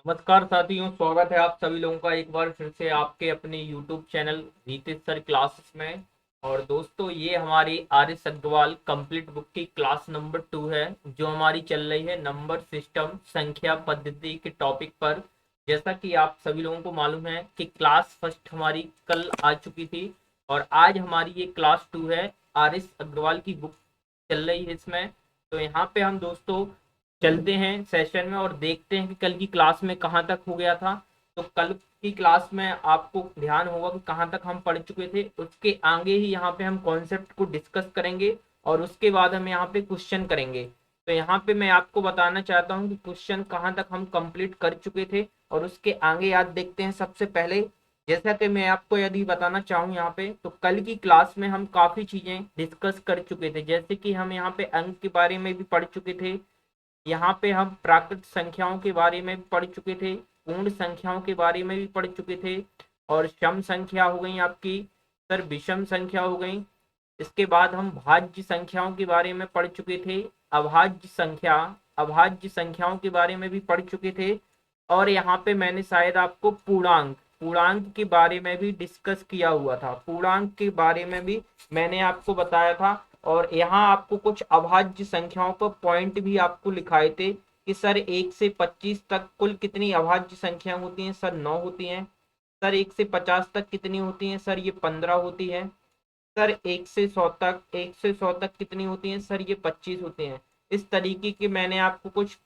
नमस्कार साथियों, स्वागत है आप सभी लोगों का एक बार फिर से आपके अपने YouTube channel Nitish sir classes में। और दोस्तों, ये हमारी R S Agarwal complete book की क्लास नंबर 2 है, जो हमारी चल रही है नंबर सिस्टम संख्या पद्धति के टॉपिक पर। जैसा कि आप सभी लोगों को मालूम है कि क्लास फर्स्ट हमारी कल आ चुकी थी और आज हमारी ये क्लास 2 है। आर एस अग्रवाल की बुक चल रही है इसमें। तो यहाँ पे हम दोस्तों चलते हैं सेशन में और देखते हैं कि कल की क्लास में कहाँ तक हो गया था। तो कल की क्लास में आपको ध्यान होगा कि कहाँ तक हम पढ़ चुके थे, उसके आगे ही यहाँ पे हम कॉन्सेप्ट को डिस्कस करेंगे और उसके बाद हम यहाँ पे क्वेश्चन करेंगे। तो यहाँ पे मैं आपको बताना चाहता हूँ कि क्वेश्चन कहाँ तक हम कंप्लीट कर चुके थे और उसके आगे याद देखते हैं। सबसे पहले जैसा कि मैं आपको यदि बताना चाहूँ यहाँ पे, तो कल की क्लास में हम काफी चीजें डिस्कस कर चुके थे, जैसे कि हम यहाँ पे अंक के बारे में भी पढ़ चुके थे। यहाँ पे हम प्राकृत संख्याओं के बारे में भी पढ़ चुके थे, पूर्ण संख्याओं के बारे में भी पढ़ चुके थे, और सम संख्या हो गई आपकी, सर विषम संख्या हो गई। इसके बाद हम भाज्य संख्याओं के बारे में पढ़ चुके थे, अभाज्य संख्याओं के बारे में भी पढ़ चुके थे। और यहाँ पे मैंने शायद आपको पूर्णांक पूर्णांक के बारे में भी डिस्कस किया हुआ था, पूर्णांक के बारे में भी मैंने आपको बताया था। और यहाँ आपको कुछ अभाज्य संख्याओं पर पॉइंट भी आपको लिखाए थे कि सर 1 से 25 तक कुल कितनी अभाज्य संख्या होती हैं, सर 9 होती हैं। सर 1 से 50 तक कितनी होती हैं, सर ये 15 होती है। सर 1 से 100 तक कितनी होती हैं, सर ये 25 होती हैं। इस तरीके के मैंने आपको कुछ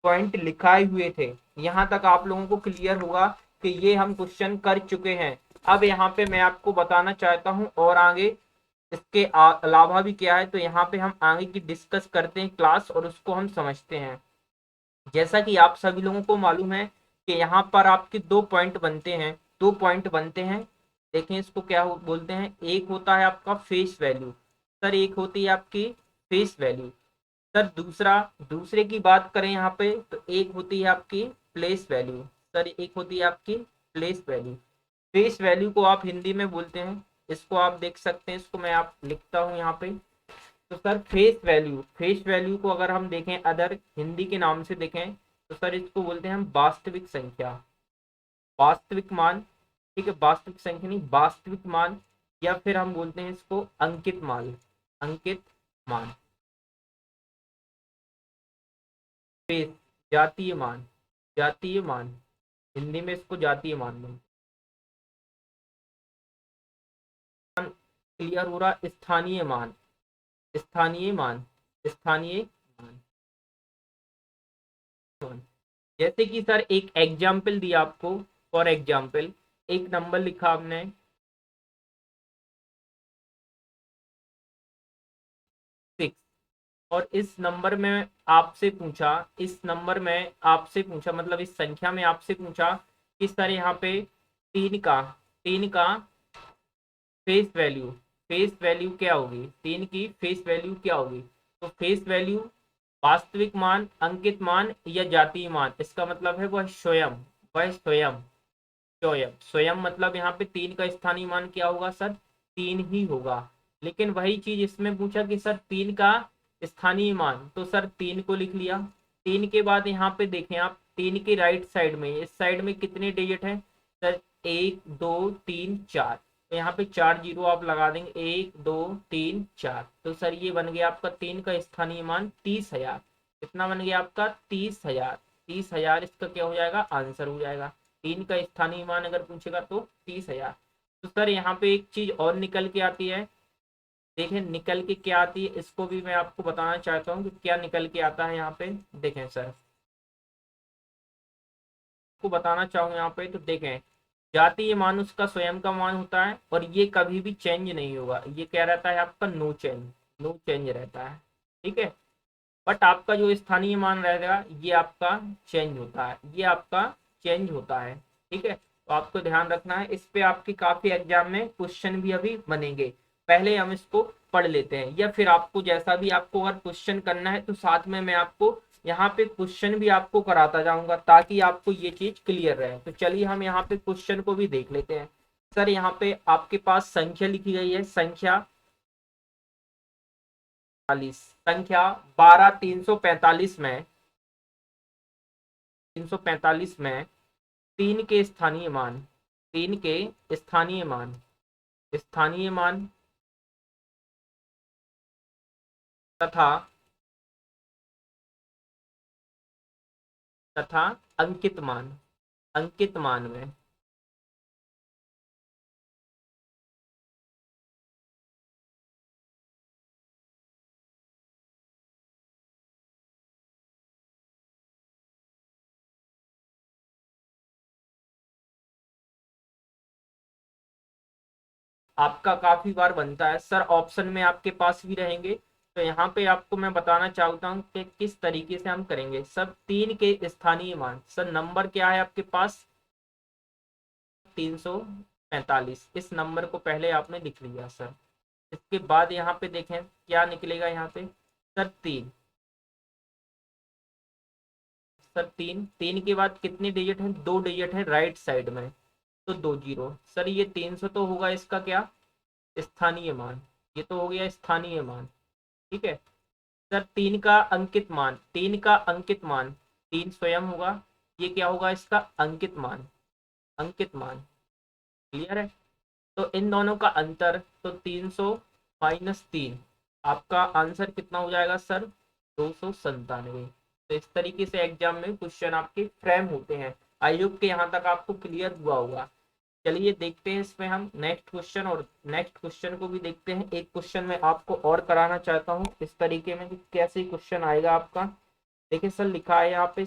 पॉइंट लिखाए हुए थे। यहाँ तक आप लोगों को क्लियर होगा कि ये हम क्वेश्चन कर चुके हैं। अब यहाँ पे मैं आपको बताना चाहता हूँ और आगे इसके अलावा भी क्या है, तो यहाँ पे हम आगे की डिस्कस करते हैं क्लास और उसको हम समझते हैं। जैसा कि आप सभी लोगों को मालूम है कि यहाँ पर आपके दो पॉइंट बनते हैं, दो पॉइंट बनते हैं। देखें इसको क्या बोलते हैं, एक होता है आपका फेस वैल्यू। सर एक होती है आपकी फेस वैल्यू। सर दूसरा दूसरे की बात करें यहाँ पे, तो एक होती है आपकी प्लेस वैल्यू। सर एक होती है आपकी प्लेस वैल्यू। फेस वैल्यू को आप हिंदी में बोलते हैं, इसको आप देख सकते हैं, इसको मैं आप लिखता हूँ यहाँ पे। तो सर फेस वैल्यू को अगर हम देखें, अदर हिंदी के नाम से देखें, तो सर इसको बोलते हैं हम वास्तविक संख्या, वास्तविक मान। ठीक है, वास्तविक संख्या नहीं, वास्तविक मान। या फिर हम बोलते हैं इसको अंकित मान, अंकित मान। फेस जातीय मान, जातीय मान, हिंदी में इसको जातीय मान बोलते हैं। क्लियर हो रहा, स्थानीय मान, स्थानीय मान, स्थानीय मान। जैसे कि सर एक एग्जाम्पल दिया आपको, फॉर एग्जाम्पल एक नंबर लिखा आपने 6, और इस नंबर में आपसे पूछा, इस नंबर में आपसे पूछा, मतलब इस संख्या में आपसे पूछा कि सर यहाँ पे तीन का फेस वैल्यू, फेस वैल्यू क्या होगी, तीन की फेस वैल्यू क्या होगी। तो फेस वैल्यू वास्तविक मान, अंकित मान या जातीय मान, इसका मतलब है वह स्वयं, वह स्वयं, स्वयं स्वयं मतलब यहाँ पे तीन का स्थानीय मान क्या होगा, सर तीन ही होगा। लेकिन वही चीज इसमें पूछा कि सर तीन का स्थानीय मान, तो सर तीन को लिख लिया। तीन के बाद यहाँ पे देखें आप, तीन के राइट साइड में, इस साइड में कितने डिजिट हैं, सर 1 2 3 4। तो यहाँ पे 4 जीरो आप लगा देंगे, 1 2 3 4। तो सर ये बन गया आपका तीन का स्थानीय मान 30,000। कितना बन गया आपका, 30,000। 30,000 इसका क्या हो जाएगा, आंसर हो जाएगा। तीन का स्थानीय मान अगर पूछेगा तो 30,000। तो सर यहाँ पे एक चीज और निकल के आती है, देखें निकल के क्या आती है, इसको भी मैं आपको बताना चाहता हूँ कि क्या निकल के आता है यहाँ पे। देखें सर, को बताना चाहूँ यहाँ पे, तो देखें जातीय मान उसका स्वयं का मान होता है और ये कभी भी चेंज नहीं होगा, ये क्या रहता है आपका, नो चेंज, नो चेंज रहता है। ठीक है, बट आपका जो स्थानीय मान रहेगा ये आपका चेंज होता है, ये आपका चेंज होता है। ठीक है, तो आपको ध्यान रखना है, इस पे आपकी काफी एग्जाम में क्वेश्चन भी अभी बनेंगे। पहले हम इसको पढ़ लेते हैं, या फिर आपको जैसा भी आपको अगर क्वेश्चन करना है तो साथ में मैं आपको यहाँ पे क्वेश्चन भी आपको कराता जाऊंगा, ताकि आपको ये चीज क्लियर रहे। तो चलिए हम यहाँ पे क्वेश्चन को भी देख लेते हैं। सर यहाँ पे आपके पास संख्या लिखी गई है, संख्या 45, संख्या 12345 में 345 में तीन के स्थानीय मान, तीन के स्थानीय मान, स्थानीय मान तथा तथा अंकित मान, अंकित मान में आपका काफी बार बनता है सर, ऑप्शन में आपके पास भी रहेंगे। तो यहाँ पे आपको मैं बताना चाहता हूँ कि किस तरीके से हम करेंगे। सर तीन के स्थानीय मान, सर नंबर क्या है आपके पास 345, इस नंबर को पहले आपने लिख लिया सर। इसके बाद यहाँ पे देखें क्या निकलेगा यहाँ पे, सर तीन, सर तीन, तीन के बाद कितने डिजिट हैं, दो डिजिट हैं राइट साइड में, तो दो जीरो। सर ये 300 तो होगा इसका क्या, स्थानीय मान, ये तो हो गया स्थानीय मान, ठीक है। सर तीन का अंकित मान, तीन का अंकित मान, तीन स्वयं होगा, ये क्या होगा इसका अंकित मान, अंकित मान, क्लियर है। तो इन दोनों का अंतर, तो 300 माइनस तीन, आपका आंसर कितना हो जाएगा सर 297। तो इस तरीके से एग्जाम में क्वेश्चन आपके फ्रेम होते हैं। आई होप कि यहाँ तक आपको क्लियर हुआ होगा। चलिए देखते हैं इसमें हम नेक्स्ट क्वेश्चन, और नेक्स्ट क्वेश्चन को भी देखते हैं। एक क्वेश्चन मैं आपको और कराना चाहता हूँ इस तरीके में कि कैसे क्वेश्चन आएगा आपका। देखिए सर लिखा है यहाँ पे,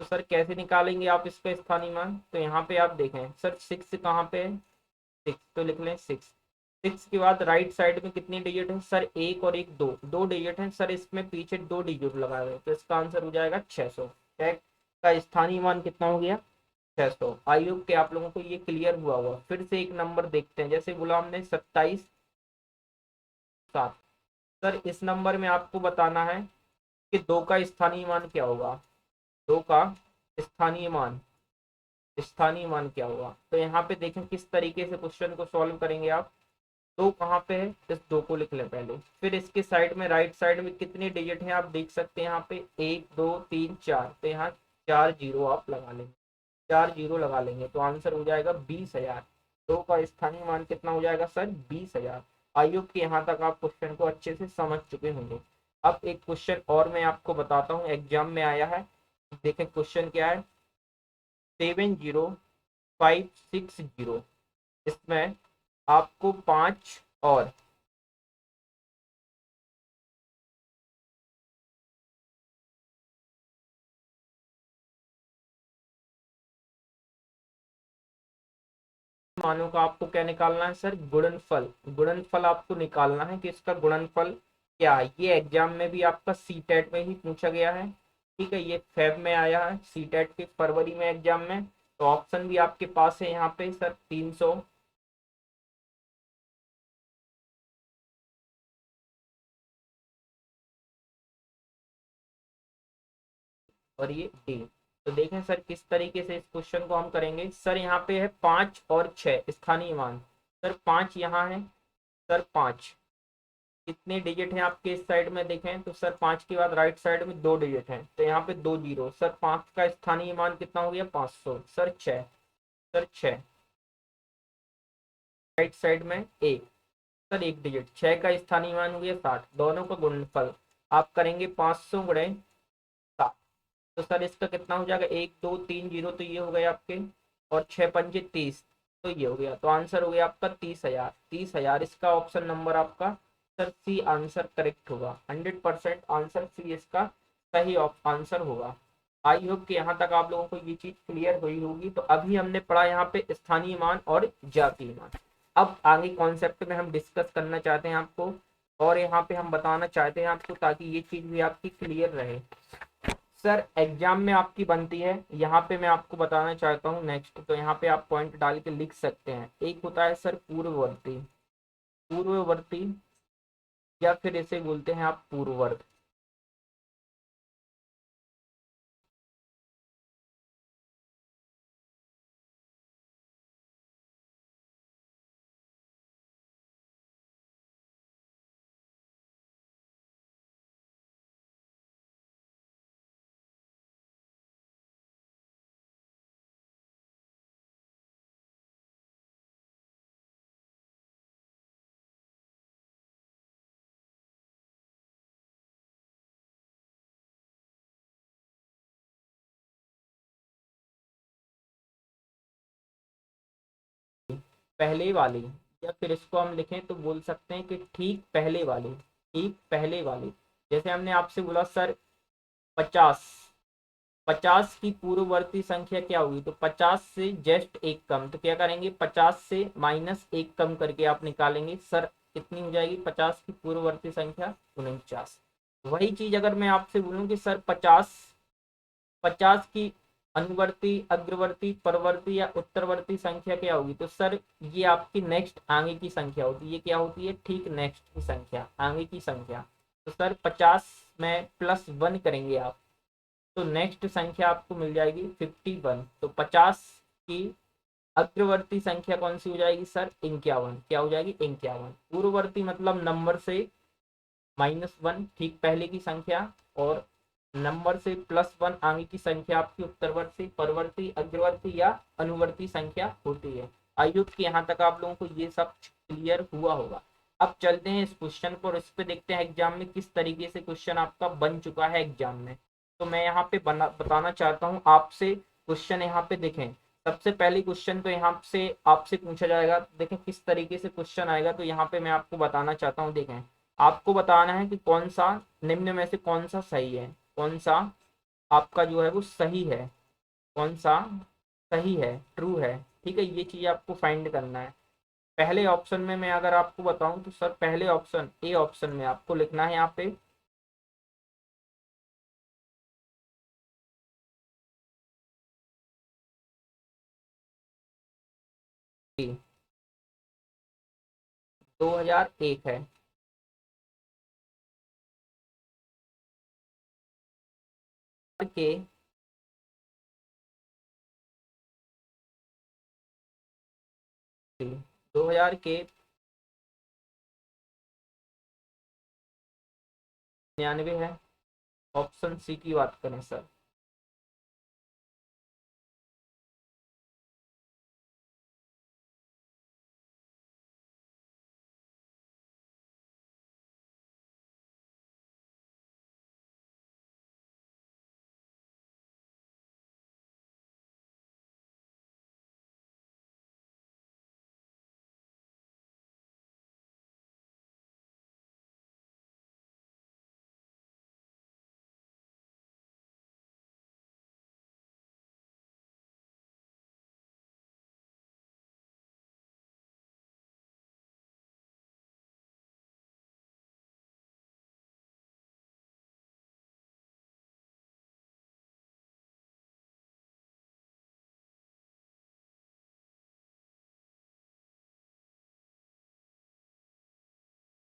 तो सर कैसे निकालेंगे आप इसका स्थानीय मान। तो यहाँ पे आप देखें सर सिक्स कहाँ पे है, सिक्स, तो लिख लें सिक्स। सिक्स के बाद राइट साइड में कितनी डिजिट है सर, एक और एक दो, दो डिजिट है सर, इसमें पीछे दो डिजिट लगाए हुए, तो इसका आंसर हो जाएगा 600। का स्थानीय मान कितना हो गया 600। आई होप कि आप लोगों को ये क्लियर हुआ होगा। फिर से एक नंबर देखते हैं, जैसे बोला हमने 27 7। सर इस नंबर में आपको बताना है कि दो का स्थानीय मान क्या होगा, दो का स्थानीय मान, स्थानीय मान क्या होगा। तो यहाँ पे देखें किस तरीके से क्वेश्चन को सॉल्व करेंगे आप। दो कहाँ पे है, इस दो को लिख लें पहले, फिर इसके साइड में राइट साइड में कितने डिजिट हैं आप देख सकते हैं यहाँ पे, एक दो तीन चार, तो यहाँ चार जीरो आप लगा लेंगे, चार जीरो लगा लेंगे तो आंसर हो जाएगा 20,000। दो का स्थानीय मान कितना हो जाएगा सर 20,000। आई होप कि यहाँ तक आप क्वेश्चन को अच्छे से समझ चुके होंगे। अब एक क्वेश्चन और मैं आपको बताता हूँ, एग्जाम में आया है। देखें क्वेश्चन क्या है, 70560, इसमें आपको पांच और मानों का आपको क्या निकालना है सर, गुणनफल, गुणनफल आपको निकालना है कि इसका गुणनफल क्या है। ये एग्जाम में भी आपका सी टेट में ही पूछा गया है, ठीक है। ये फेब में आया है, सी टेट के फरवरी में एग्जाम में। तो ऑप्शन भी आपके पास है यहाँ पे सर 300 और ये डी। तो देखें सर किस तरीके से इस क्वेश्चन को हम करेंगे। सर यहाँ पे है पांच और छह स्थानीय मान, सर पांच यहाँ है, सर पांच कितने डिजिट हैं आपके इस साइड में देखें तो सर पांच के बाद राइट साइड में दो डिजिट हैं, तो यहाँ पे दो जीरो। सर पांच का स्थानीय मान कितना हो गया 500। सर छः, सर छः राइट साइड में एक, सर एक डिजिट, छः का स्थानीय मान हो गया 60। दोनों का गुणनफल आप करेंगे 500 गुणे 7, तो सर इसका कितना हो जाएगा, एक दो तीन जीरो, तो ये हो गए आपके, और छः पंजे 30, तो ये हो गया। तो आंसर हो गया आपका 30,000, 30,000 इसका ऑप्शन नंबर आपका सर सी आंसर करेक्ट होगा। 100% आंसर सी इसका सही आंसर होगा। आई होप कि यहाँ तक आप लोगों को ये चीज क्लियर हुई होगी। तो अभी हमने पढ़ा यहाँ पे स्थानीय मान और जातीय मान। अब आगे कॉन्सेप्ट में हम डिस्कस करना चाहते हैं आपको, और यहाँ पे हम बताना चाहते हैं आपको, ताकि ये चीज भी आपकी क्लियर रहे। सर एग्जाम में आपकी बनती है, यहाँ पे मैं आपको बताना चाहता हूँ नेक्स्ट, तो यहाँ पे आप पॉइंट डाल के लिख सकते हैं। एक होता है सर पूर्ववर्ती, पूर्ववर्ती या फिर इसे बोलते हैं आप पूर्ववर्त। पहले वाली, या फिर इसको हम लिखें तो बोल सकते हैं कि ठीक पहले वाली, ठीक पहले वाली। जैसे हमने आपसे बोला सर 50, 50 की पूर्ववर्ती संख्या क्या होगी, तो 50 से जस्ट एक कम, तो क्या करेंगे 50 से माइनस एक कम करके आप निकालेंगे, सर कितनी हो जाएगी 50 की पूर्ववर्ती संख्या, 49। वही चीज अगर मैं आपसे बोलूं कि सर 50, 50 की अनुवर्ती, अग्रवर्ती, परवर्ती या उत्तरवर्ती संख्या क्या होगी, तो सर ये आपकी नेक्स्ट आगे की संख्या होती है। ये क्या होती है, ठीक नेक्स्ट की संख्या, आगे की संख्या। तो सर 50 में +1 करेंगे आप, तो नेक्स्ट संख्या आपको मिल जाएगी 51। तो 50 की अग्रवर्ती संख्या कौन सी हो जाएगी सर, 51। क्या हो जाएगी, 51। पूर्ववर्ती मतलब नंबर से -1 ठीक पहले की संख्या, और नंबर से +1 आगे की संख्या आपकी उत्तरवर्ती, परवर्ती, अग्रवर्ती या अनुवर्ती संख्या होती है। आई होप कि यहाँ तक आप लोगों को ये सब क्लियर हुआ होगा। अब चलते हैं इस क्वेश्चन पर, इस पे देखते हैं एग्जाम में किस तरीके से क्वेश्चन आपका बन चुका है एग्जाम में। तो मैं यहाँ पे बताना चाहता हूँ आपसे क्वेश्चन। यहाँ पे देखें, सबसे पहली क्वेश्चन तो यहाँ से आपसे पूछा जाएगा, देखें किस तरीके से क्वेश्चन आएगा। तो यहाँ पे मैं आपको बताना चाहता हूँ, देखें आपको बताना है कि कौन सा निम्न में से कौन सा सही है, कौन सा आपका जो है वो सही है, कौन सा सही है, ट्रू है। ठीक है, ये चीज आपको फाइंड करना है। पहले ऑप्शन में मैं अगर आपको बताऊं तो सर पहले ऑप्शन, ए ऑप्शन में आपको लिखना है यहाँ पे 2001 है। के 2000 के 99 है। ऑप्शन सी की बात करें सर,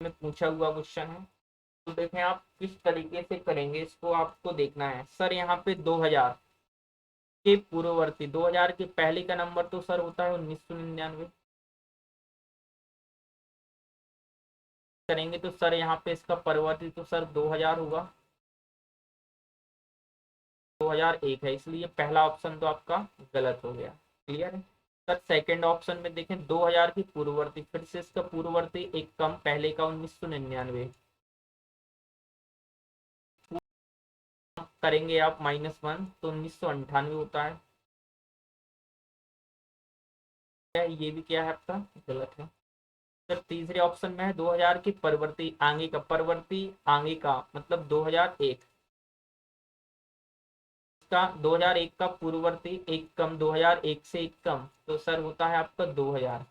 में पूछा हुआ क्वेश्चन है। तो देखें आप किस तरीके से करेंगे इसको, आपको देखना है। सर यहाँ पे 2000 के पूर्ववर्ती, 2000 के पहले का नंबर तो सर होता है 1999। करेंगे तो सर यहाँ पे इसका परिवर्ती तो सर 2000 होगा, 2001 है, इसलिए पहला ऑप्शन तो आपका गलत हो गया। क्लियर है सर। सेकंड ऑप्शन में देखें 2000 की पूर्ववर्ती, फिर से इसका पूर्ववर्ती एक कम, पहले का 1999। करेंगे आप -1 तो 1998 होता है। ये भी क्या है आपका गलत है। सर तीसरे ऑप्शन में है 2000 की परवर्ती आगे का, परवर्ती आगे का मतलब 2001 का, 2001 का पूर्ववर्ती एक कम, 2001 से एक कम, तो सर होता है आपका 2000।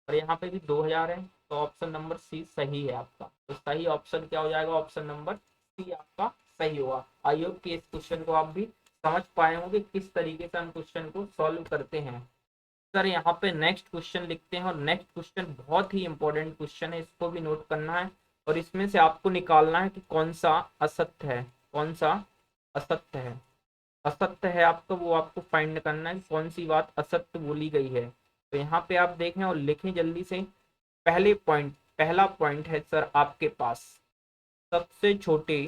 और यहाँ पे भी 2000 है, तो ऑप्शन नंबर सी सही है आपका। तो सही ऑप्शन क्या हो जाएगा, ऑप्शन नंबर सी आपका सही होगा। आई होप कि इस क्वेश्चन को आप भी समझ पाए होंगे किस तरीके से हम क्वेश्चन को सॉल्व करते हैं। सर यहाँ पे नेक्स्ट क्वेश्चन लिखते हैं, और नेक्स्ट क्वेश्चन बहुत ही इंपॉर्टेंट क्वेश्चन है, इसको भी नोट करना है। और इसमें से आपको निकालना है कि कौन सा असत्य है, कौन सा असत्य है। असत्य है आपको, वो आपको फाइंड करना है कि कौन सी बात असत्य बोली गई है। तो यहाँ पे आप देखें और लिखें जल्दी से। पहला पॉइंट है सर आपके पास, सबसे छोटे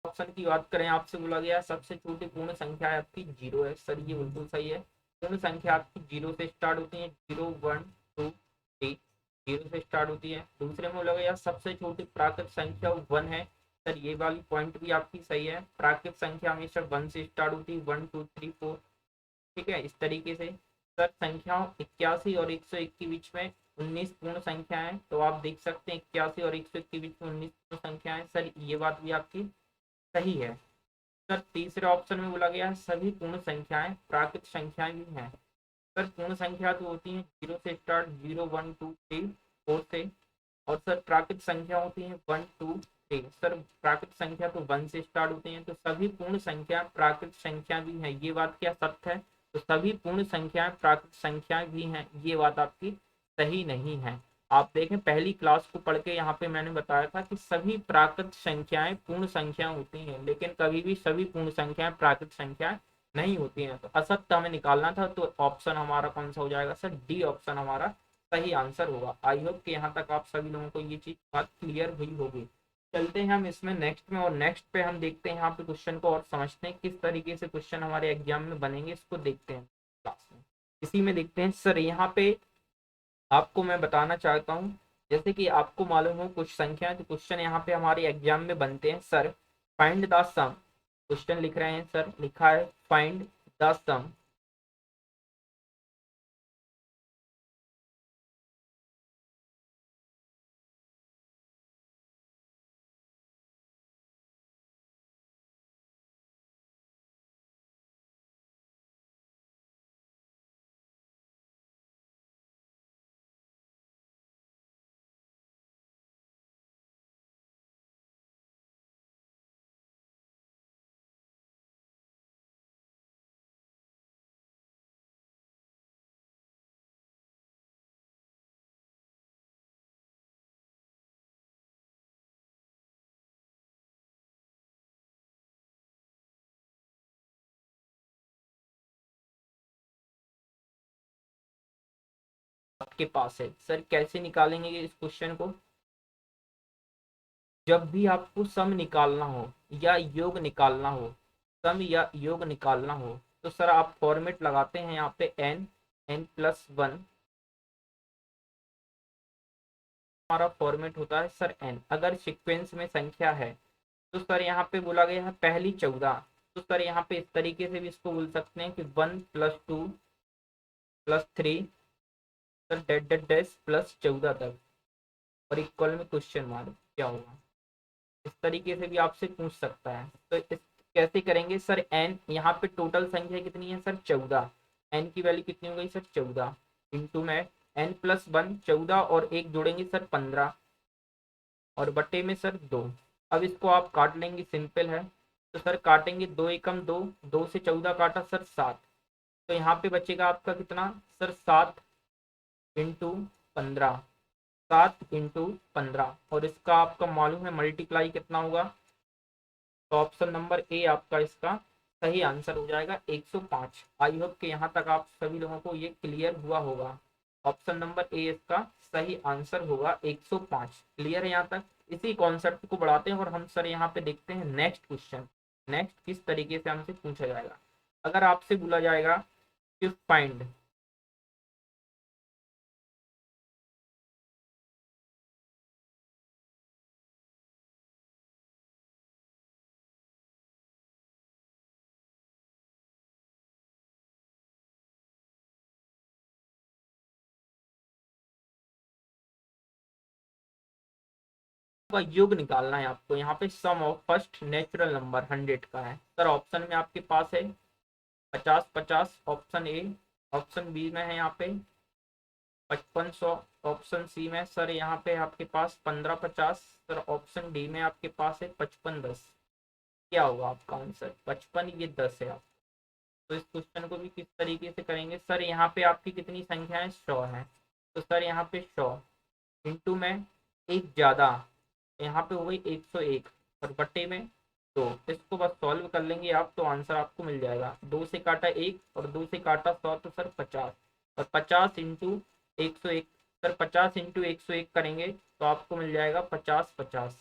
ऑप्शन की बात करें, आपसे बोला गया सबसे छोटी पूर्ण संख्या है आपकी जीरो है। सर ये बिल्कुल सही है। पूर्ण संख्या आपकी जीरो से स्टार्ट होती है, zero one two three, zero से स्टार्ट होती है। दूसरे में बोला गया सबसे छोटी प्राकृत संख्या वन है। सर ये वाली पॉइंट भी आपकी सही है, प्राकृत संख्या हमेशा वन से स्टार्ट होती है, वन टू थ्री फोर। ठीक है, इस तरीके से सर संख्याओं 81 और 101 के बीच में 19 पूर्ण संख्या है। तो आप देख सकते हैं 81 और 101 के बीच में 19 पूर्ण संख्या है। सर ये बात भी आपकी सही है। सर तीसरे ऑप्शन में बोला गया है सभी पूर्ण संख्याएं प्राकृत संख्याएं भी हैं। सर पूर्ण संख्या तो होती है जीरो से start, zero one two three four से। और सर प्राकृत संख्या होती है वन टू थ्री। सर प्राकृत संख्या तो वन से स्टार्ट होती है, तो सभी पूर्ण संख्या प्राकृत संख्या भी है, ये बात क्या सत्य है। तो सभी पूर्ण संख्याएं प्राकृत संख्या भी हैं, ये बात आपकी सही नहीं है। आप देखें पहली क्लास को पढ़ के यहाँ पे मैंने बताया था कि सभी प्राकृत संख्याएं पूर्ण संख्या होती हैं, लेकिन कभी भी सभी पूर्ण संख्याएं प्राकृत संख्या नहीं होती हैं। तो असत्य हमें निकालना था, तो ऑप्शन हमारा कौन सा हो जाएगा सर, डी ऑप्शन हमारा सही आंसर होगा। आई होप कि यहाँ तक आप सभी लोगों को ये चीज बात क्लियर हुई होगी। चलते हैं हम इसमें नेक्स्ट में, और नेक्स्ट पे हम देखते हैं यहाँ पे क्वेश्चन को और समझते हैं किस तरीके से क्वेश्चन हमारे एग्जाम में बनेंगे, इसको देखते हैं क्लास में। इसी में देखते हैं सर, यहाँ पे आपको मैं बताना चाहता हूँ, जैसे कि आपको मालूम हो कुछ संख्या, तो क्वेश्चन यहाँ पे हमारे एग्जाम में बनते हैं। Sir find the sum, question लिख रहे हैं सर, लिखा है फाइंड द सम आपके पास है। सर कैसे निकालेंगे इस क्वेश्चन को, जब भी आपको सम निकालना हो या योग निकालना हो, सम या योग निकालना हो, तो सर आप फॉर्मेट लगाते हैं यहाँ पे एन, एन प्लस वन हमारा फॉर्मेट होता है सर एन। अगर सीक्वेंस में संख्या है तो सर यहाँ पे बोला गया है पहली 14, तो सर यहाँ पे इस तरीके से भी इसको बोल सकते हैं कि 1+2+3 सर डेट डेट डैश +14 तक और इक्वल में क्वेश्चन मार्क, क्या होगा। इस तरीके से भी आपसे पूछ सकता है। तो इस कैसे करेंगे सर, एन यहाँ पे टोटल संख्या कितनी है सर 14, एन की वैल्यू कितनी हो गई सर 14 इंटू में n+1 14 और एक जोड़ेंगे सर 15 और बटे में सर 2। अब इसको आप काट लेंगे, सिंपल है। तो सर काटेंगे, 2 एकम 2, 2 से 14 काटा सर 7, तो यहाँ पे बचेगा आपका कितना सर 7 इंटू 15, 7 इंटू 15 और इसका आपका मालूम है मल्टीप्लाई कितना होगा। तो ऑप्शन नंबर ए आपका इसका सही आंसर हो जाएगा 105। आई होप कि यहाँ तक आप सभी लोगों को ये क्लियर हुआ होगा। ऑप्शन नंबर ए इसका सही आंसर होगा 105। क्लियर है यहाँ तक। इसी कॉन्सेप्ट को बढ़ाते हैं और हम सर यहाँ पे देखते हैं नेक्स्ट क्वेश्चन। नेक्स्ट किस तरीके से हमसे पूछा जाएगा। अगर आपसे बोला जाएगा कि फाइंड का योग निकालना है आपको, यहाँ पे सम ऑफ फर्स्ट नेचुरल नंबर 100 का है सर। ऑप्शन में आपके पास है 50-50 ऑप्शन ए, ऑप्शन बी में है यहाँ पे 5500, ऑप्शन सी में सर यहाँ पे आपके पास 1550 सर, ऑप्शन डी में आपके पास है 5510। क्या होगा आपका आंसर, 55 ये 10 है आप। तो इस क्वेश्चन को भी किस तरीके से करेंगे सर, यहाँ पे आपकी कितनी संख्या है 100 है, तो सर यहाँ पे 100 इंटू में एक ज्यादा, यहाँ पे हो गई 101 और बटे में 2। इसको बस सॉल्व कर लेंगे आप तो आंसर आपको मिल जाएगा। 2 से काटा 1 और 2 से काटा 100 तो सर 50 और 50 इंटू 101 सर, 50 इंटू 101 करेंगे तो आपको मिल जाएगा 50-50,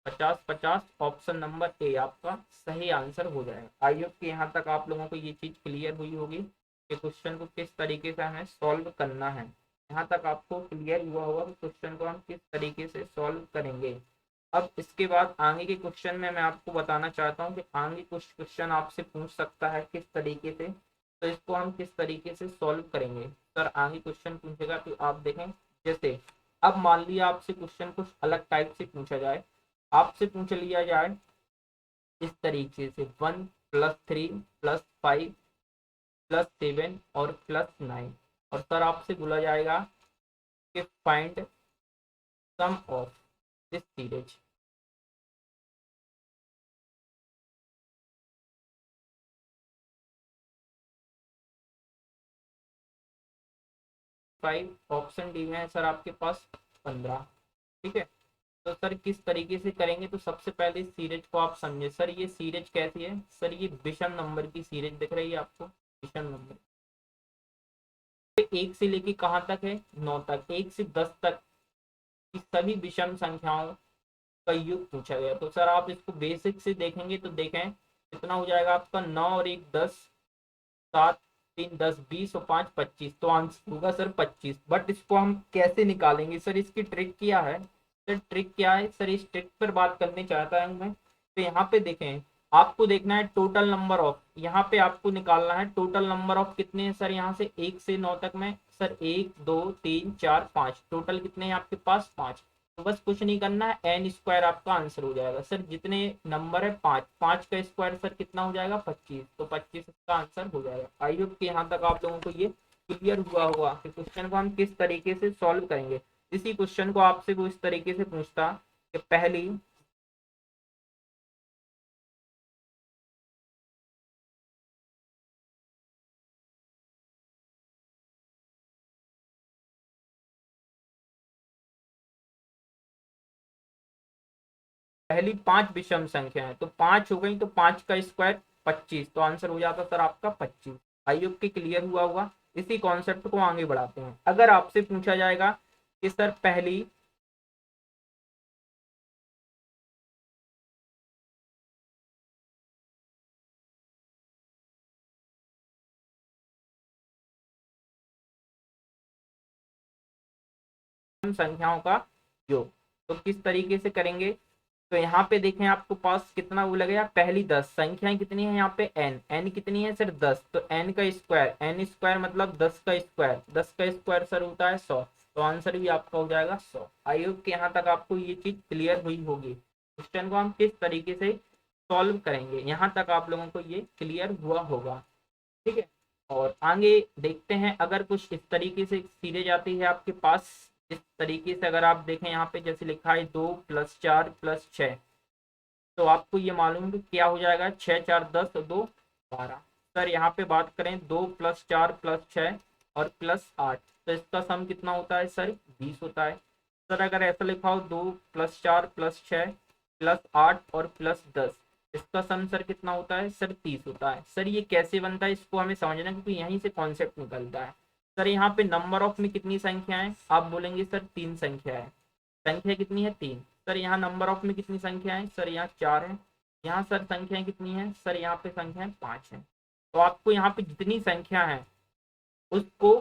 50-50 ऑप्शन नंबर ए आपका सही आंसर हो जाएगा। आई होप कि यहाँ तक आप लोगों को ये चीज़ क्लियर हुई होगी कि क्वेश्चन को किस तरीके से हमें सॉल्व करना है। यहाँ तक आपको क्लियर हुआ होगा कि क्वेश्चन को हम किस तरीके से सॉल्व करेंगे। अब इसके बाद आगे के क्वेश्चन में मैं आपको बताना चाहता हूँ कि आगे कुछ क्वेश्चन आपसे पूछ सकता है किस तरीके से, तो इसको हम किस तरीके से सॉल्व करेंगे। सर आगे क्वेश्चन पूछेगा तो आप देखें, जैसे अब मान लिया आपसे क्वेश्चन कुछ अलग टाइप से पूछा जाए, आपसे पूछ लिया जाए इस तरीके से 1+3+5+7 और +9 और सर आपसे बोला जाएगा कि find sum of this series. 5 option D में है सर आपके पास 15। ठीक है, तो सर किस तरीके से करेंगे, तो सबसे पहले सीरीज को आप समझे। सर ये सीरीज कैसी है सर, ये विषम नंबर की सीरीज दिख रही है आपको, विषम नंबर एक से लेके कहाँ तक है 9 तक, 1 से 10 तक की सभी विषम संख्याओं का योग पूछा गया। तो सर आप इसको बेसिक से देखेंगे तो देखें कितना हो जाएगा आपका, 9 और 1 10, 7 3 10 20 और 5 25, तो आंसर होगा सर 25। बट इसको हम कैसे निकालेंगे सर, इसकी ट्रिक क्या है सर, ट्रिक क्या है सर, इस ट्रिक पर बात करने चाहता हूँ मैं। तो यहाँ पे देखें, आपको देखना है टोटल नंबर ऑफ, यहाँ पे आपको निकालना है टोटल नंबर ऑफ कितने हैं सर, यहाँ से 1 से 9 तक में सर 1 2 3 4 5, टोटल कितने हैं आपके पास 5। तो बस कुछ नहीं करना है, एन स्क्वायर आपका आंसर हो जाएगा सर। जितने नंबर है 5, 5 का स्क्वायर सर कितना हो जाएगा 25, तो 25 इसका आंसर हो जाएगा। आई होप कि यहाँ तक आप लोगों को ये क्लियर हुआ होगा कि क्वेश्चन को हम किस तरीके से सॉल्व करेंगे। इसी क्वेश्चन को आपसे वो इस तरीके से पूछता कि पहली 5 विषम संख्या है तो 5 हो गई, तो 5 का स्क्वायर 25, तो आंसर हो जाता सर आपका 25। आई होप कि क्लियर हुआ होगा। इसी कॉन्सेप्ट को आगे बढ़ाते हैं। अगर आपसे पूछा जाएगा कि सर पहली संख्याओं का योग, तो किस तरीके से करेंगे। तो यहाँ पे देखें आपको पास कितना वो लगेगा, पहली 10 संख्याएं कितनी है यहाँ पे n, n कितनी है सर 10, तो n का स्क्वायर, n स्क्वायर मतलब 10 का स्क्वायर, 10 का स्क्वायर सर होता है 100, तो आंसर भी आपका हो जाएगा 100। आई होप कि यहाँ तक आपको ये चीज क्लियर हुई होगी। क्वेश्चन को हम किस तरीके से सॉल्व करेंगे, यहाँ तक आप लोगों को ये क्लियर हुआ होगा। ठीक है, और आगे देखते हैं। अगर कुछ इस तरीके से सीधे जाती है आपके पास, इस तरीके से अगर आप देखें यहाँ पे जैसे लिखा है 2 + 4 + 6, तो आपको ये मालूम है कि क्या हो जाएगा, 6 4 10 2 12। सर यहाँ पे बात करें 2 + 4 + 6 और +8, तो इसका सम कितना होता है सर 20 होता है। सर अगर ऐसा लिखा हो 2 + 4 + 6 +8 और +10, इसका सम सर कितना होता है सर 30 होता है। सर ये कैसे बनता है इसको हमें समझना, क्योंकि यहीं से कॉन्सेप्ट निकलता है। सर यहाँ पे नंबर ऑफ में कितनी संख्या है, आप बोलेंगे सर 3 संख्या है। संख्या कितनी है 3। सर यहाँ नंबर ऑफ में कितनी संख्या है, सर यहाँ 4 है। यहाँ सर संख्याएं कितनी है, सर यहाँ पे संख्याएं 5 है। तो आपको यहाँ पे जितनी संख्या है उसको,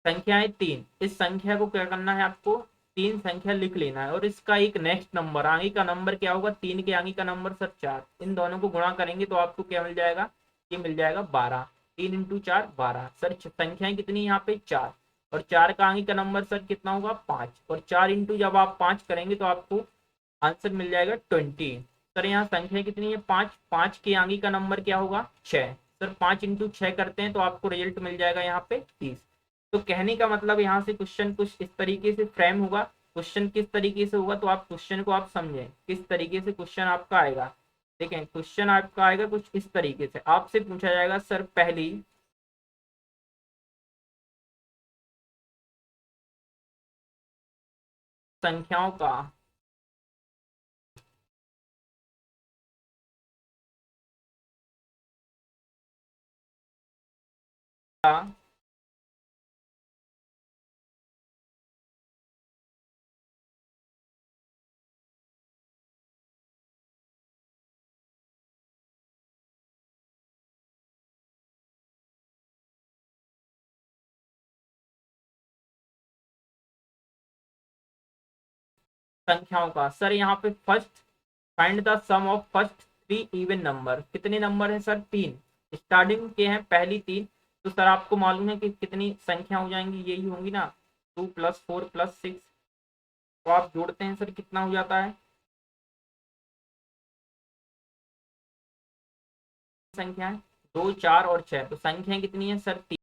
संख्याएं 3, इस संख्या को क्या करना है, आपको 3 संख्या लिख लेना है, और इसका एक नेक्स्ट नंबर, आगे का नंबर क्या होगा, 3 के आगे का नंबर सर 4, इन दोनों को गुणा करेंगे तो आपको क्या मिल जाएगा, ये मिल जाएगा 12। 3 × 4 12। सर संख्याएं कितनी यहाँ पे 4, और 4 का आगे का नंबर सर कितना होगा 5, और 4 इंटू जब आप 5 करेंगे तो आपको आंसर मिल जाएगा 20। सर यहाँ संख्या कितनी है 5, 5 के आगे का नंबर क्या होगा 6। सर 5 × 6 करते हैं तो आपको रिजल्ट मिल जाएगा यहाँ पे 30। तो कहने का मतलब यहाँ से क्वेश्चन कुछ इस तरीके से फ्रेम होगा। क्वेश्चन किस तरीके से होगा, तो आप क्वेश्चन को आप समझें किस तरीके से क्वेश्चन आपका आएगा। देखें क्वेश्चन आपका आएगा कुछ इस तरीके से, आपसे पूछा जाएगा सर पहली संख्याओं का संख्याओं का सर यहाँ पे first find the sum of first 3 even number. कितने नंबर है सर 3, स्टार्टिंग के हैं पहली 3, तो सर आपको मालूम है कि कितनी संख्या हो जाएंगी, यही होंगी ना 2 + 4 + 6। तो आप जोड़ते हैं सर कितना हो जाता है, संख्याएं 2 4 और 6, तो संख्याएं कितनी है सर 3।